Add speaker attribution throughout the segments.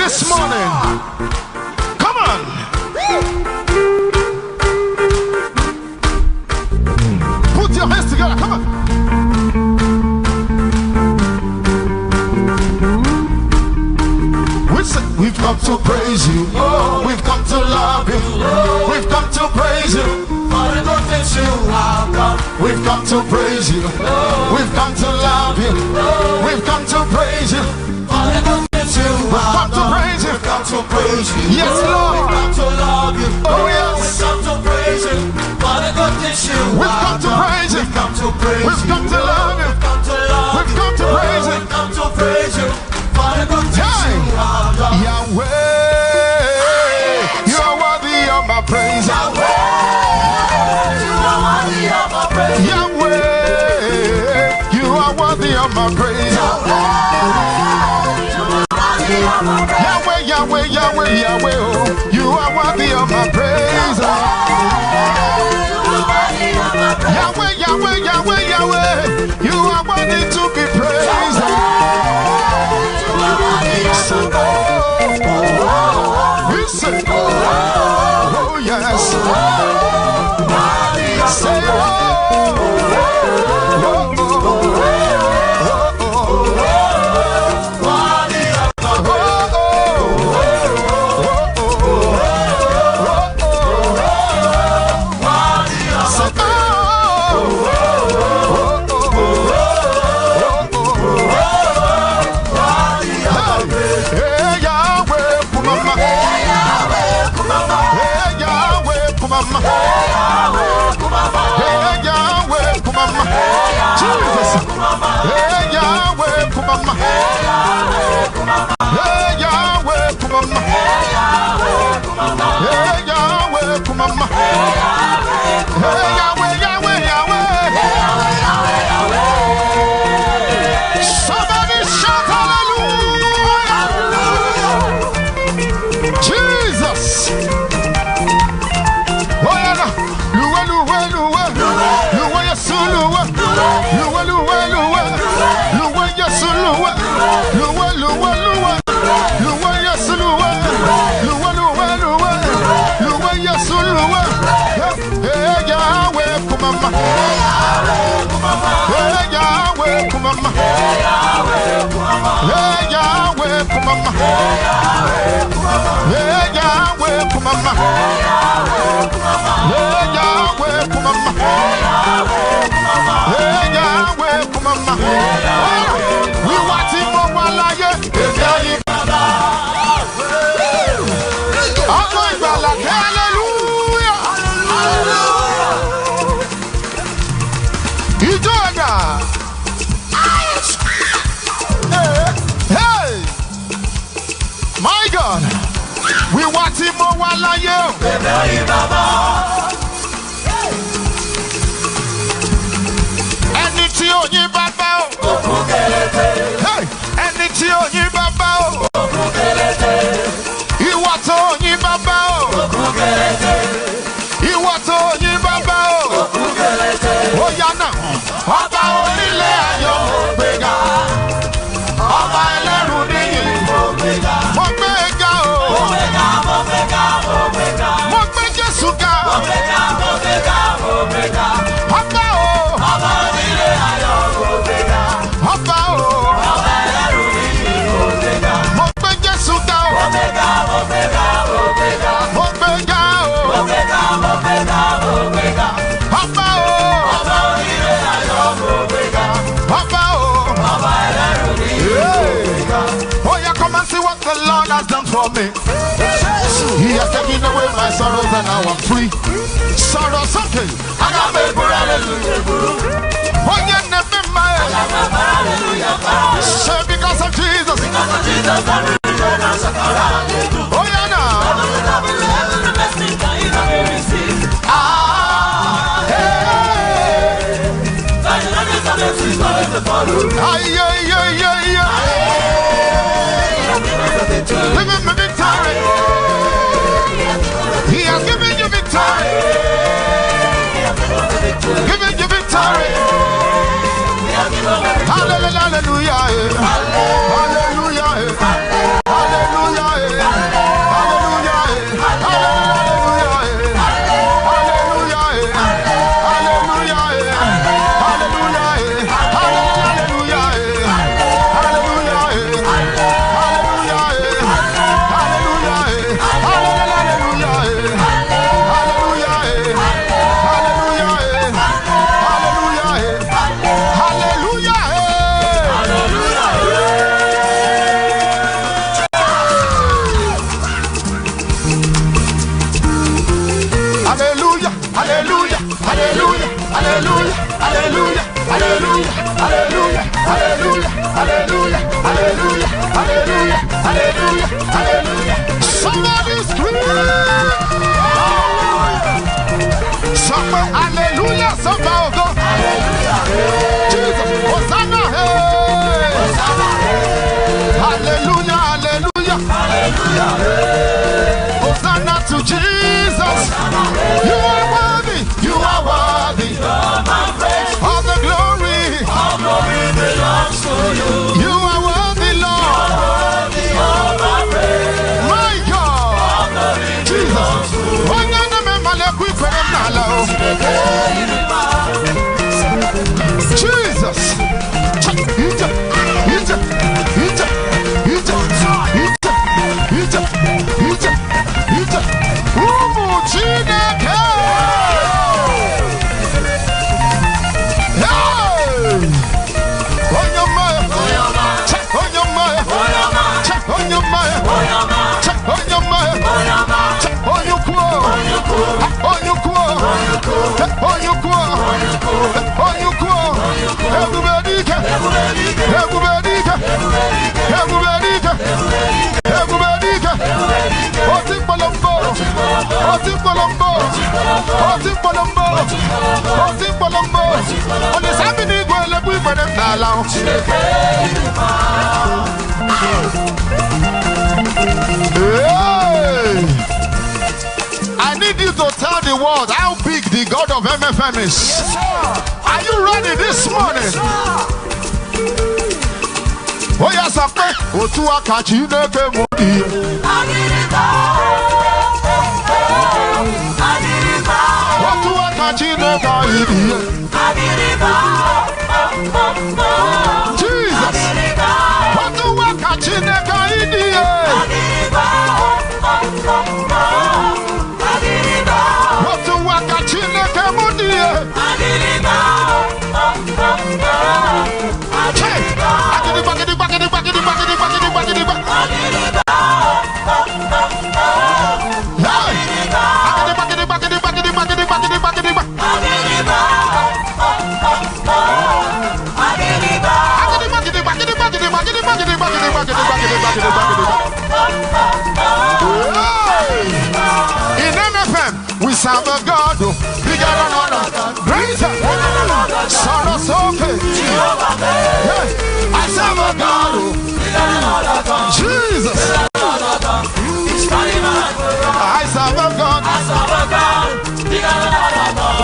Speaker 1: this morning. Come on. Put your hands together. Come on. We've come to praise you. We've come to love you. We've come to praise you. For the good things you have done. We've come to praise you. We've come to love you. We've come to praise you. For the good things you have done. We've come to praise you. Yes, Lord. We've come to love you. Oh, yes. We've come to praise you. For the good things you have done. We've come to praise you. We've come to love you. We've come to love you. We've come to praise you. We've come to praise you. For the good things you have done. Yahweh, you are worthy of my praise. Yahweh, you are worthy of my praise. Yahweh, you are worthy of my praise. Yahweh, Yahweh, Yahweh, Yahweh, oh, you are worthy of my praise. Yahweh, Yahweh, Yahweh, Yahweh, you are worthy to be praised. Listen, oh yes, say Jesus, hey Yahweh, kumama, hey Yahweh, kumama, hey Yahweh, kumama, hey Yahweh, Yahweh, Yahweh. Somebody shout hallelujah, Jesus. Oh yeah, luwe, luwe, luwe, luwe, yesu, luwe. Luwe, luwe, luwe, luwe, yesu, luwe, luwe, luwe, luwe, luwe, yesu, luwe, luwe, luwe, luwe, luwe, yesu, luwe. Hey Yahweh, kumama, hey Yahweh, kumama, hey Yahweh, kumama, hey Yahweh, kumama, hey Yahweh, kumama, we want him over like it. Hallelujah. You do it now. Hey, my God, we want him over like you. Onye baba o hey eniti onye baba o iwato onye baba o iwato onye baba o oyana ọba onílé ayọ̀ gbéga ọba ẹlẹ́rù níyì mo gbéga o mo gbé Jésù ga ọba o ọba onílé ayọ̀ gbéga ọba o ọba ẹlẹ́rù níyì mo gbé Jésù ga o mo gbéga o ọba o ọba onílé ayọ̀ gbéga ọba o ọba ẹlẹ́rù níyì. Oh yeah, come and see what the Lord has done for me. He has taken away my sorrows and now I'm free. Sorrow something. I got me for hallelujah. Oh yeah, never mind. Say because of Jesus. Because of Jesus, I'm oh yeah now. Ah, hey. Ay, ay, ay, ay, ay. Give him the victory. He has given you victory. Giving you victory. Hallelujah. Hallelujah. Hallelujah. Hallelujah. hallelujah, hallelujah, hallelujah, hallelujah, hallelujah, hallelujah, hallelujah, hallelujah, hallelujah. Somebody scream! Somebody hallelujah, somebody go hallelujah. Jesus, Hosanna, hey, Hosanna, hey. Hallelujah, hallelujah, hallelujah, hey. Hosanna to Jesus. Hosanna, hey. You are worthy, you are worthy. All the glory, all glory belongs to you. You are worthy, Lord. You are worthy of our praise. My God, Jesus. Jesus. I need you to tell the world how big the God of MFM is. Yes, are you ready this morning? Yes, oh yes, I pray. Otu akachi nebe modi. Otu akachi nebe idi. Jesus. Otu akachi nebe idi. Otu akachi nebe modi. In MFM, we serve a God bigger than other, greater. I serve a God Jesus. I serve a God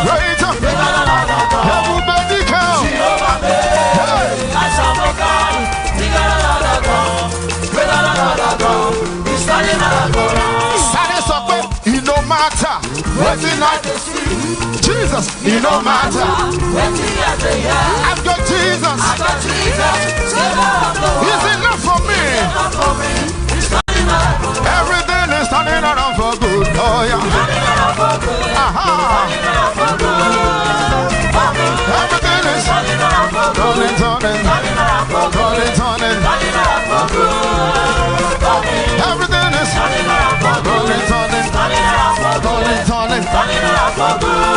Speaker 1: greater. Everybody come. I serve a God bigger than other God, greater than other God. He's standing at the door. It no matter what the night is. Jesus, it no matter. I've got Jesus. He's enough for me. Everything is turning around for good. Oh yeah. Aha. Everything is turning for good. Everything is turning for good.